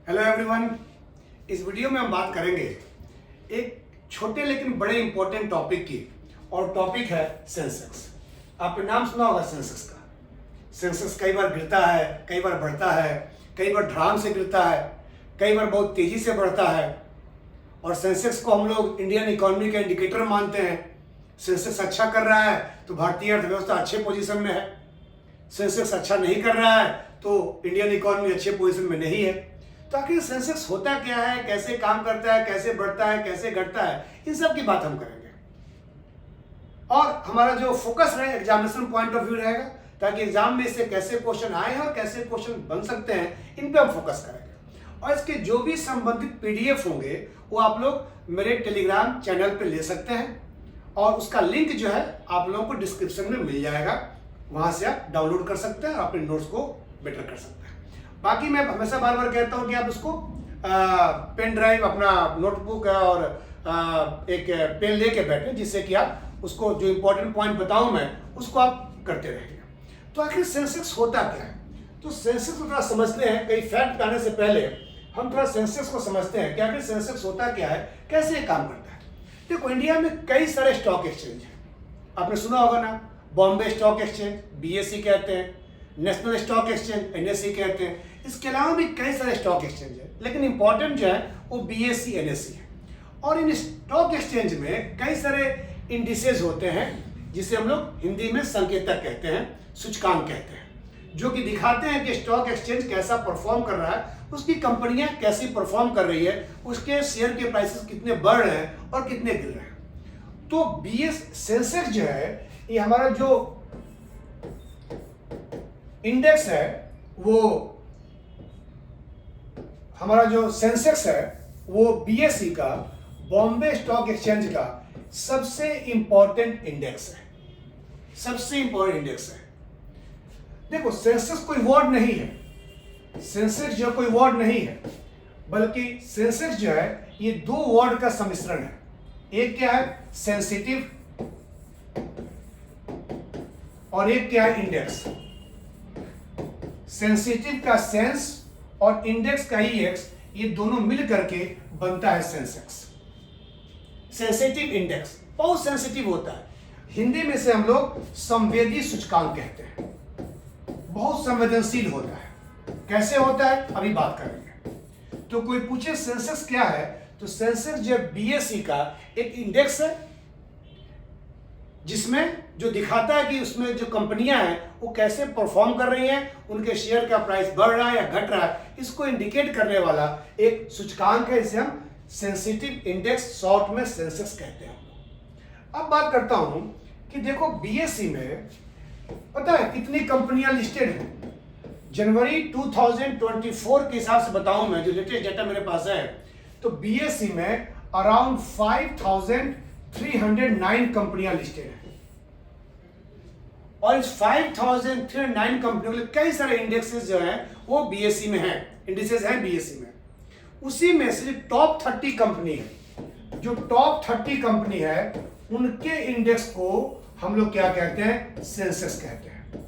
Hello everyone. इस video में हम बात करेंगे एक छोटे लेकिन बड़े इंपॉर्टेंट टॉपिक की, और टॉपिक है सेंसेक्स। आपने नाम सुना होगा सेंसेक्स का। सेंसेक्स कई बार गिरता है, कई बार बढ़ता है, कई बार धड़ाम से गिरता है, कई बार बहुत तेजी से बढ़ता है। और सेंसेक्स को हम लोग इंडियन इकोनॉमी का इंडिकेटर मानते हैं। सेंसेक्स अच्छा कर रहा है तो भारतीय अर्थव्यवस्था अच्छे पोजीशन में है। सेंसेक्स अच्छा नहीं कर रहा है तो इंडियन इकोनॉमी अच्छे पोजीशन में नहीं है। तो आखिर सेंसेक्स होता क्या है, कैसे काम करता है, कैसे बढ़ता है, कैसे घटता है, इन सब की बात हम करेंगे। और हमारा जो फोकस है एग्जामिनेशन पॉइंट ऑफ व्यू रहेगा, ताकि एग्जाम में इससे कैसे क्वेश्चन आए हैं और कैसे क्वेश्चन बन सकते हैं, इन पे हम फोकस करेंगे। और इसके जो भी संबंधित पीडीएफ होंगे वो आप लोग मेरे टेलीग्राम चैनल पे ले सकते हैं, और उसका लिंक जो है आप लोगों को डिस्क्रिप्शन में मिल जाएगा। वहां से आप डाउनलोड कर सकते हैं और अपने नोट्स को बेटर कर सकते हैं। बाकी मैं हमेशा बार बार कहता हूं कि आप उसको पेन ड्राइव, अपना नोटबुक और एक पेन लेके बैठे, जिससे कि आप उसको जो इंपॉर्टेंट पॉइंट बताऊं मैं उसको आप करते रहेंगे। तो आखिर सेंसेक्स होता क्या है, तो सेंसेक्स को थोड़ा समझते हैं। कई फैक्ट आने से पहले हम थोड़ा सेंसेक्स को समझते हैं कि आखिर सेंसेक्स होता क्या है, कैसे ये काम करता है। देखो, इंडिया में कई सारे स्टॉक एक्सचेंज हैं। आपने सुना होगा ना, बॉम्बे स्टॉक एक्सचेंज बीएसई कहते हैं, नेशनल स्टॉक एक्सचेंज एनएसई कहते हैं। इसके अलावा भी कई सारे स्टॉक एक्सचेंज है, लेकिन इंपॉर्टेंट जो है वो बीएसई एनएसई है। और इन स्टॉक एक्सचेंज में कई सारे इंडिसेस होते हैं, जिसे हम लोग हिंदी में संकेतक कहते हैं, सूचकांक कहते हैं, जो कि दिखाते हैं कि स्टॉक एक्सचेंज कैसा परफॉर्म कर रहा है, उसकी कंपनियां कैसी परफॉर्म कर रही है, उसके शेयर के प्राइसेस कितने बढ़ रहे हैं और कितने गिर रहे हैं। तो बीएस सेंसेक्स जो है, ये हमारा जो इंडेक्स है, वो हमारा जो सेंसेक्स है वो बीएसई का, बॉम्बे स्टॉक एक्सचेंज का सबसे इंपॉर्टेंट इंडेक्स है। सबसे इंपॉर्टेंट इंडेक्स है। देखो, सेंसेक्स कोई वर्ड नहीं है, सेंसेक्स जो कोई वर्ड नहीं है, बल्कि सेंसेक्स जो है ये दो वर्ड का सम्मिश्रण है। एक क्या है, सेंसिटिव, और एक क्या है, इंडेक्स। सेंसिटिव का सेंस और इंडेक्स का ईएक्स, ये दोनों मिल करके बनता है सेंसेक्स। सेंसिटिव इंडेक्स बहुत सेंसिटिव होता है। हिंदी में से हम लोग संवेदी सूचकांक कहते हैं। बहुत संवेदनशील होता है। कैसे होता है, अभी बात करेंगे। तो कोई पूछे सेंसेक्स क्या है, तो सेंसेक्स जो बीएसई का एक इंडेक्स है, जिसमें जो दिखाता है कि उसमें जो कंपनियां हैं वो कैसे परफॉर्म कर रही हैं, उनके शेयर का प्राइस बढ़ रहा है या घट रहा है, इसको इंडिकेट करने वाला एक सूचकांक है। इसे हम सेंसिटिव इंडेक्स, शॉर्ट में सेंसेक्स कहते हैं। अब बात करता हूं कि देखो, बीएसई में पता है कितनी कंपनियां लिस्टेड हैं। जनवरी 2024 के हिसाब से बताऊं मैं, जो लेटेस्ट डेटा मेरे पास है, तो बीएसई में अराउंड 5309 कंपनियां लिस्टेड हैं। और इस 5309 कंपनियों के कई सारे इंडेक्सेस जो हैं वो बीएसई में हैं, इंडिसेस हैं बीएसई में। उसी में से टॉप 30 कंपनी है, जो टॉप 30 कंपनी है, उनके इंडेक्स को हम लोग क्या कहते हैं, सेंसेक्स कहते हैं।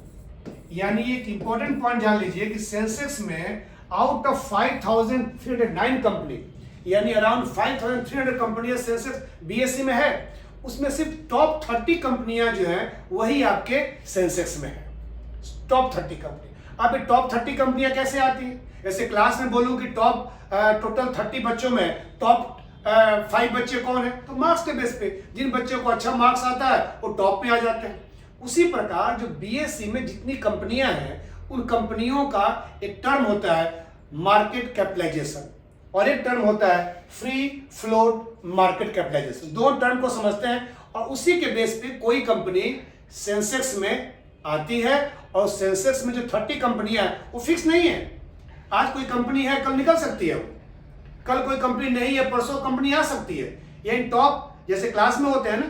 यानी एक इंपॉर्टेंट पॉइंट जान लीजिए कि सेंसेक्स में आउट ऑफ 5309 कंपनी, यानी अराउंड 5300 कंपनियां सेंसेक्स बीएसई में है, उसमें सिर्फ टॉप 30 कंपनियां जो है वही आपके सेंसेक्स में है। Top 30 company. अब ये टॉप 30 कंपनियां कैसे आती है? जैसे क्लास में बोलूं कि टॉप टोटल 30 बच्चों में टॉप 5 बच्चे कौन है, तो मार्क्स के बेस पे जिन बच्चों को अच्छा मार्क्स आता है वो टॉप में आ जाते हैं। उसी प्रकार जो बीएसई में जितनी कंपनियां हैं, उन कंपनियों का एक टर्म होता है मार्केट कैपिटलाइजेशन, और एक टर्म होता है फ्री फ्लोट मार्केट कैपिटलाइजेशन। दो टर्म को समझते हैं, और उसी के बेस पे कोई कंपनी सेंसेक्स में आती है। और सेंसेक्स में जो 30 कंपनियां हैं वो फिक्स नहीं है। आज कोई कंपनी है, कल निकल सकती है वो। कल कोई कंपनी नहीं है, परसों कंपनी आ सकती है। यानी टॉप, जैसे क्लास में होते हैं ना,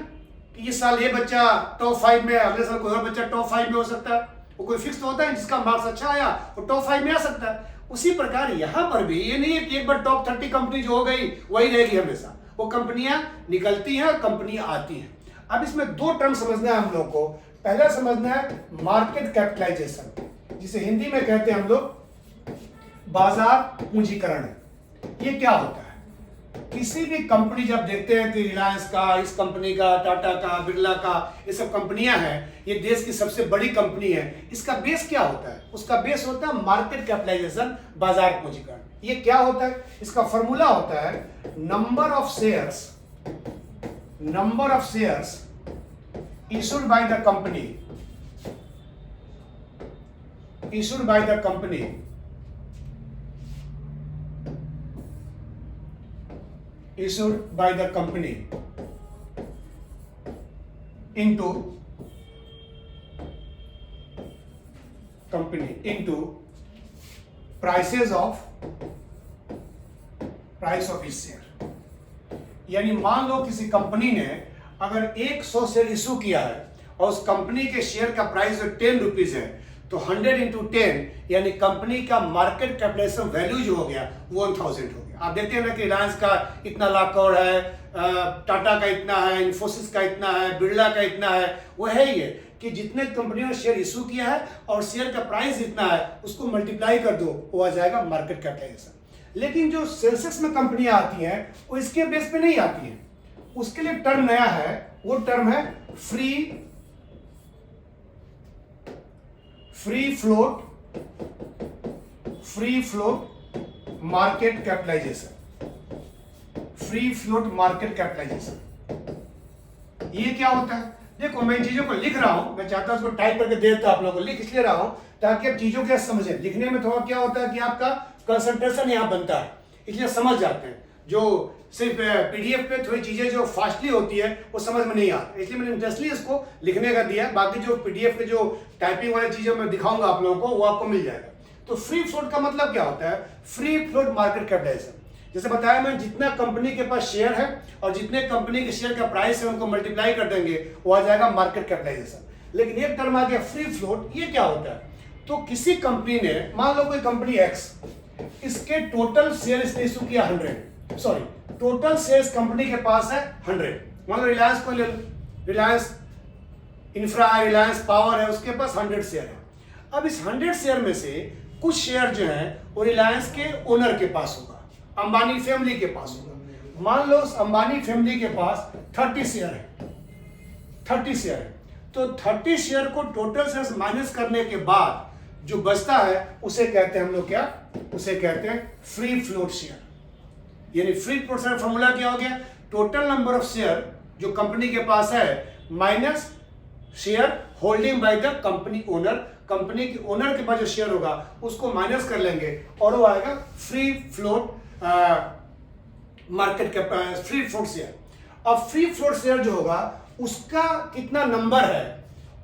कि इस साल ये बच्चा टॉप 5 में, अगले साल कोई और बच्चा टॉप 5 में हो सकता है। वो कोई फिक्स तो होता है, जिसका मार्क्स अच्छा आया वो टॉप 5 में आ सकता है। उसी प्रकार यहां पर भी ये नहीं है कि एक बार टॉप 30 कंपनी जो हो गई वही रहेगी हमेशा। वो कंपनियां निकलती हैं और कंपनियां आती हैं। अब इसमें दो टर्म समझना है हम लोग को। पहला समझना है मार्केट कैपिटलाइजेशन, जिसे हिंदी में कहते हैं हम लोग बाजार पूंजीकरण। ये क्या होता है? किसी भी कंपनी जब देखते हैं कि रिलायंस का, इस कंपनी का, टाटा का, बिरला का, ये सब कंपनियां हैं, ये देश की सबसे बड़ी कंपनी है, इसका बेस क्या होता है? उसका बेस होता है मार्केट कैपिटलाइजेशन, बाजार पूंजीकरण। ये क्या होता है? इसका फॉर्मूला होता है number of shares issued by the company into price of each share। यानी मान लो किसी कंपनी ने अगर 100 शेयर इशू किया है और उस कंपनी के शेयर का प्राइस 10 रुपीज है, तो 100 इंटू 10 यानी कंपनी का मार्केट कैपिटलाइजेशन वैल्यू जो हो गया वो 1000 हो गया। आप देखते हैं ना कि रिलायंस का इतना लाख करोड़ है, टाटा का इतना है, इन्फोसिस का इतना है, बिरला का इतना है। वो है ही है कि जितने कंपनियों ने शेयर इशू किया है और शेयर का प्राइस इतना है, उसको मल्टीप्लाई कर दो, वो आ जाएगा मार्केट कैपिटलाइजेशन। लेकिन जो सेंसेक्स में कंपनियां आती हैं वो इसके बेस पे नहीं आती हैं, उसके लिए टर्म नया है, वो टर्म है फ्री फ्लोट मार्केट कैपिटलाइजेशन। ये क्या होता है? देखो, मैं इन चीजों को लिख रहा हूं, मैं चाहता हूं उसको टाइप करके दे देता आप लोगों को, लिख इसलिए रहा हूं ताकि आप चीजों को समझें। लिखने में थोड़ा क्या होता है कि आपका कंसंट्रेशन यहां बनता है, इसलिए समझ जाते हैं। जो सिर्फ पीडीएफ पे थोड़ी चीजें जो फास्टली होती है वो समझ में नहीं आती, इसलिए मैंने इंटरेस्टली इसको लिखने का दिया। बाकी जो पीडीएफ के जो टाइपिंग वाली चीजें मैं दिखाऊंगा आप लोगों को, वो आपको मिल जाएगा। तो फ्री फ्लोट का मतलब क्या होता है? Free float market capitalisation. जैसे बताया मैं, जितना कंपनी के पास शेयर है और जितने कंपनी के शेयर का प्राइस है उनको मल्टीप्लाई कर देंगे, वो आ जाएगा मार्केट कैपिटलाइजेशन। लेकिन एक टर्म आ गया फ्री फ्लोट। ये क्या होता है? तो किसी कंपनी ने, मान लो कोई कंपनी एक्स, इसके टोटल शेयर इसने इशू किया 100, सॉरी टोटल शेयर्स कंपनी के पास है 100। मान लो रिलायंस को ले लो, रिलायंस इंफ्रा है, रिलायंस पावर है, उसके पास 100 शेयर है। अब इस 100 शेयर में से कुछ शेयर जो है वो रिलायंस के ओनर के पास होगा, अंबानी फैमिली के पास होगा। मान लो उस अंबानी फैमिली के पास 30 शेयर है, 30 शेयर है। तो 30 शेयर को टोटल शेयर्स माइनस करने के बाद जो बचता है उसे कहते हैं हम लोग क्या? उसे कहते हैं फ्री फ्लोट शेयर। यानी फ्री फ्लोट शेयर फॉर्मूला क्या हो गया? टोटल नंबर ऑफ शेयर जो कंपनी के पास है minus share holding bye the company owner. Company के ओनर के पास जो शेयर होगा उसको माइनस कर लेंगे और वो आएगा फ्री फ्लोट मार्केट के फ्री फ्लोट शेयर। अब फ्री फ्लोट शेयर जो होगा उसका कितना नंबर है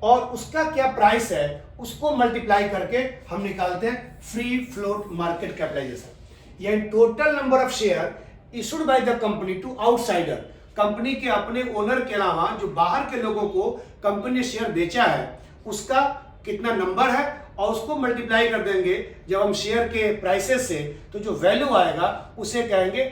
और उसका क्या प्राइस है, उसको मल्टीप्लाई करके हम निकालते हैं फ्री फ्लोट मार्केट कैपिटलाइजेशन। यानी total number of share issued by the company to outsider, company के अपने ओनर के अलावा जो बाहर के लोगों को कंपनी ने शेयर बेचा है उसका कितना नंबर है और उसको मल्टीप्लाई कर देंगे जब हम शेयर के प्राइसेस से, तो जो वैल्यू आएगा उसे कहेंगे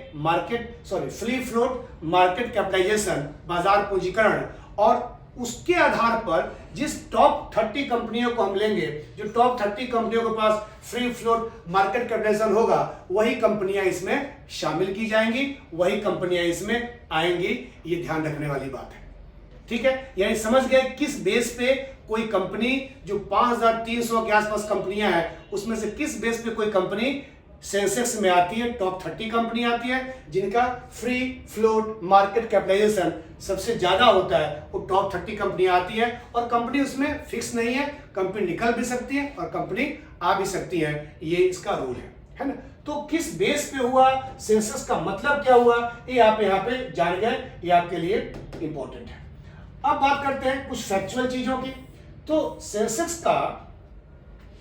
फ्री फ्लोट मार्केट कैपिटलाइजेशन, बाजार पूंजीकरण। और उसके आधार पर जिस टॉप 30 कंपनियों को हम लेंगे, जो टॉप 30 कंपनियों के पास फ्री फ्लोट मार्केट कैपिटलाइजेशन होगा, वही कंपनियां इसमें शामिल की जाएंगी, वही कंपनियां इसमें आएंगी। ये ध्यान रखने वाली बात है, ठीक है। यानी समझ गए किस बेस पे कोई कंपनी, जो 5300 के आसपास कंपनियां हैं, उसमें से किस बेस पे कोई कंपनी सेंसेक्स में आती है। टॉप 30 कंपनी आती है जिनका फ्री फ्लोट मार्केट कैपिटलाइजेशन सबसे ज्यादा होता है, वो टॉप 30 कंपनियां आती है। और कंपनी उसमें फिक्स नहीं है, कंपनी निकल भी सकती है और कंपनी आ भी सकती है, ये इसका रूल है ना। तो किस बेस पे हुआ, सेंसस का मतलब क्या हुआ, ये आप यहाँ पे जान गए, ये आपके लिए इंपॉर्टेंट है। अब बात करते हैं कुछ फैक्चुअल चीजों की। तो सेंसेक्स का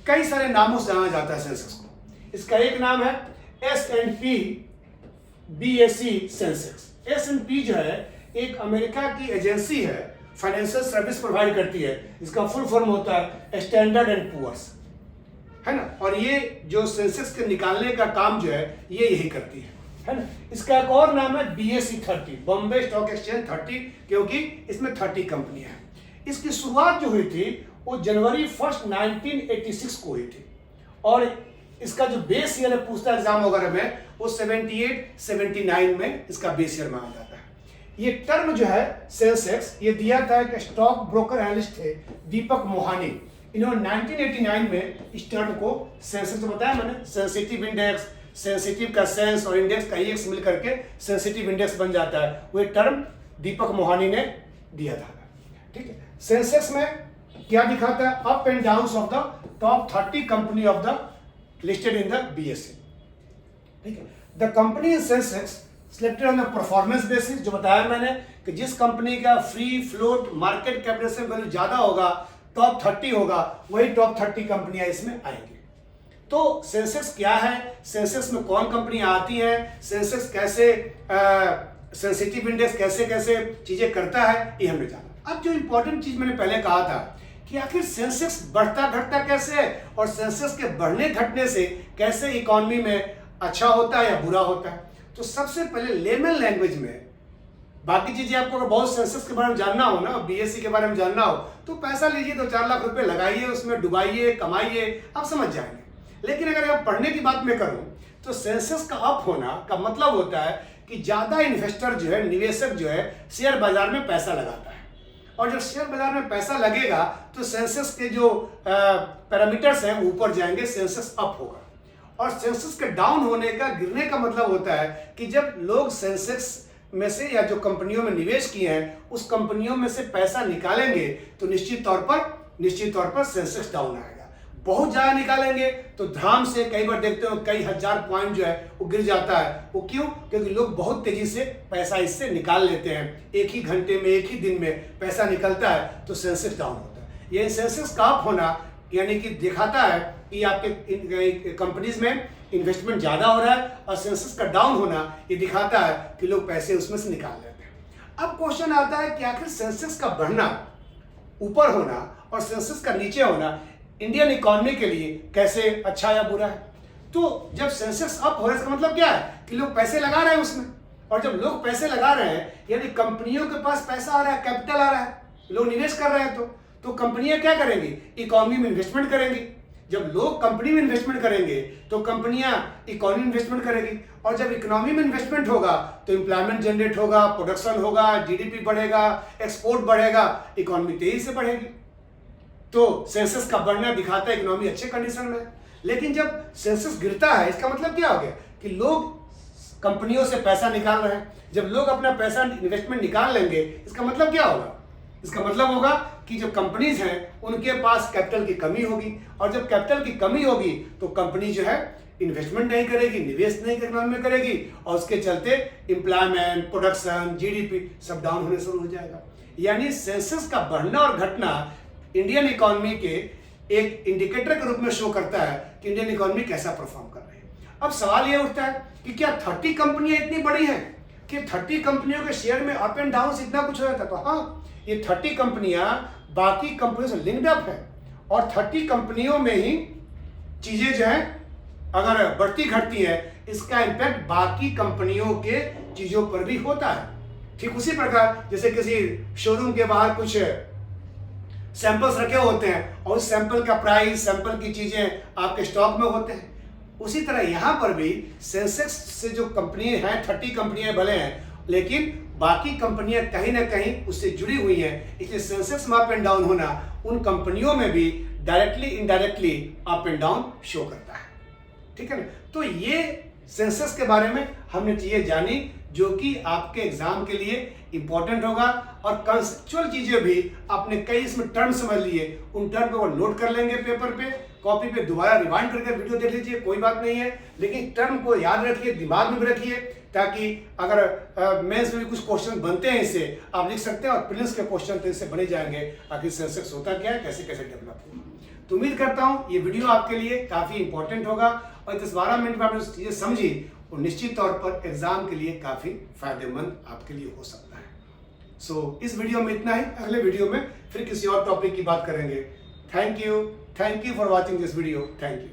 कई सारे नामों से जाना जाता है सेंसेक्स को। इसका एक नाम है S&P BSE सेंसेक्स। S&P जो है एक अमेरिका की एजेंसी है, फाइनेंशियल सर्विस प्रोवाइड करती है। इसका फुल फॉर्म होता है स्टैंडर्ड एंड पुअर्स, है ना। और ये जो सेंसेक्स के निकालने का काम जो है ये यही करती है ना। इसका एक और नाम है BSE 30, बॉम्बे स्टॉक एक्सचेंज 30, क्योंकि इसमें 30 कंपनियां हैं। इसकी शुरुआत जो हुई थी वो जनवरी 1, 1986 को हुई थी और इसका जो बेस ईयर पूछता एग्जाम वगैरह में वो 78-79 में इसका बेस ईयर माना जाता है। ये टर्म जो है सेंसेक्स, ये दिया था एक स्टॉक ब्रोकर एनालिस्ट थे दीपक मोहानी, इन्होंने 1989 में इस टर्म को सेंसेक्स बताया मैंने, सेंसिटिव इंडेक्स, सेंसिटिव का सेंस और इंडेक्स का ईएक्स मिल करके सेंसिटिव इंडेक्स बन जाता है, वो टर्म दीपक मोहानी ने दिया था। ठीक है, सेंसेक्स में क्या दिखाता है? Up and down of the top 30 company of the listed in the BSE. ठीक है, the company in Sensex selected on the performance basis, जो बताया मैंने कि जिस कंपनी का free float market capitalisation value ज्यादा होगा, टॉप 30 होगा, वही टॉप 30 कंपनियां इसमें आएंगी। तो सेंसेक्स क्या है, सेंसेक्स में कौन कंपनियां आती हैं, सेंसेक्स कैसे सेंसिटिव इंडेक्स कैसे कैसे चीजें करता है, ये हमने जाना। अब जो इंपॉर्टेंट चीज मैंने पहले कहा था कि आखिर सेंसेक्स बढ़ता घटता कैसे है और सेंसेक्स के बढ़ने घटने से कैसे इकोनॉमी में अच्छा होता है या बुरा होता है। तो सबसे पहले लेमन लैंग्वेज में, बाकी चीजें आपको अगर बहुत सेंसेक्स के बारे में जानना हो ना, बीएसई के बारे में जानना हो, तो पैसा लीजिए, 2-4 लाख रुपए लगाइए, उसमें डुबाइए, कमाइए, आप समझ जाएंगे। लेकिन अगर आप पढ़ने की बात मैं करूं तो सेंसेक्स का अप होना का मतलब होता है कि ज्यादा इन्वेस्टर जो है, निवेशक जो है, शेयर बाजार में पैसा लगाता है, और जब शेयर बाजार में पैसा लगेगा तो सेंसेक्स के जो पैरामीटर्स हैं ऊपर जाएंगे, सेंसेक्स अप होगा। और सेंसेक्स के डाउन होने का, गिरने का मतलब होता है कि जब लोग सेंसेक्स में से या जो कंपनियों में निवेश किए हैं उस कंपनियों में से पैसा निकालेंगे तो निश्चित तौर पर सेंसेक्स डाउन आएगा। बहुत ज्यादा निकालेंगे तो धड़ाम से कई बार देखते हो कई हजार पॉइंट जो है वो गिर जाता है। वो क्यों? क्योंकि लोग बहुत तेजी से पैसा इससे निकाल लेते हैं, एक ही घंटे में, एक ही दिन में पैसा निकलता है, तो सेंसेक्स डाउन होता है। ये सेंसेक्स का अप होना यानी कि दिखाता है कि आपके कंपनीज में इन्वेस्टमेंट ज्यादा हो रहा है, और सेंसेक्स का डाउन होना ये दिखाता है कि लोग पैसे उसमें से निकाल लेते हैं। अब क्वेश्चन आता है कि आखिर सेंसेक्स का बढ़ना, ऊपर होना और सेंसेक्स का नीचे होना इंडियन इकोनॉमी के लिए कैसे अच्छा या बुरा है? तो जब सेंसेक्स अप हो रहा है इसका मतलब क्या है कि लोग पैसे लगा रहे हैं उसमें, और जब लोग पैसे लगा रहे हैं यानी कंपनियों के पास पैसा आ रहा है, कैपिटल आ रहा है, लोग निवेश कर रहे हैं, तो कंपनियां क्या करेंगी? इकोनॉमी में इन्वेस्टमेंट करेंगी। जब लोग कंपनी में इन्वेस्टमेंट करेंगे तो कंपनियां इकोनॉमी में इन्वेस्टमेंट करेंगी, और जब इकोनॉमी में इन्वेस्टमेंट होगा तो एम्प्लॉयमेंट जनरेट होगा, प्रोडक्शन होगा, जीडीपी बढ़ेगा, एक्सपोर्ट बढ़ेगा, इकोनॉमी तेजी से बढ़ेगी। तो सेंसेक्स का बढ़ना दिखाता है इकोनॉमी अच्छे कंडीशन में। लेकिन जब सेंसेक्स गिरता है इसका मतलब क्या हो गया कि लोग कंपनियों से पैसा निकाल रहे हैं। जब लोग अपना पैसा इन्वेस्टमेंट निकाल लेंगे इसका मतलब क्या होगा? इसका मतलब होगा कि जो कंपनीज हैं उनके पास कैपिटल की कमी होगी, और जब कैपिटल की कमी होगी तो कंपनी जो है इन्वेस्टमेंट नहीं करेगी, निवेश नहीं इकोनॉमी में करेगी, और उसके चलते एम्प्लॉयमेंट, प्रोडक्शन, जीडीपी सब डाउन होने शुरू हो जाएगा। यानी सेंसेक्स का बढ़ना और घटना इंडियन इकोनॉमी के एक इंडिकेटर के रूप में शो करता है कि इंडियन इकोनॉमी कैसा परफॉर्म कर रही है। अब सवाल यह उठता है कि क्या 30 कंपनियां इतनी बड़ी हैं कि 30 कंपनियों के शेयर में अप एंड डाउन इतना कुछ हो जाता? तो हाँ, ये 30 कंपनियां बाकी कंपनियों से लिंक्ड अप है, और 30 कंपनियों में ही चीजें जो है अगर बढ़ती घटती है इसका इम्पैक्ट बाकी कंपनियों के चीजों पर भी होता है। ठीक उसी प्रकार जैसे किसी शोरूम के बाहर कुछ सैंपल्स रखे होते हैं और उस सैंपल का प्राइस, सैंपल की चीजें आपके स्टॉक में होते हैं, उसी तरह यहां पर भी सेंसेक्स से जो कंपनियां हैं, 30 कंपनियां भले हैं, लेकिन बाकी कंपनियां कहीं ना कहीं उससे जुड़ी हुई हैं, इसलिए सेंसेक्स में अप एंड डाउन होना उन कंपनियों में भी directly indirectly up and down show करता है। ठीक है ना? तो ये सेंसेक्स के बारे में हमने चीजें जानी जो कि आपके एग्जाम के लिए इंपॉर्टेंट होगा, और कंसेप्चुअल चीजें भी आपने कई इसमें टर्म समझ लिए, उन टर्म को नोट कर लेंगे पेपर पे, कॉपी पे दोबारा रिवाइंड करके वीडियो देख लीजिए, कोई बात नहीं है, लेकिन टर्म को याद रखिए, दिमाग में भी रखिए, ताकि अगर मेंस में भी कुछ क्वेश्चन बनते हैं इससे आप लिख सकते हैं, और प्रीलिम्स के क्वेश्चन तो इससे बने जाएंगे आखिर सेंसेक्स होता क्या है, कैसे कैसे डेवलप होगा। तो उम्मीद करता हूं ये वीडियो आपके लिए काफी इंपॉर्टेंट होगा, और 10-12 मिनट में आपने चीजें समझी और निश्चित तौर पर एग्जाम के लिए काफी फायदेमंद आपके लिए हो सकता है। सो इस वीडियो में इतना ही, अगले वीडियो में फिर किसी और टॉपिक की बात करेंगे। Thank you for watching this video. Thank you.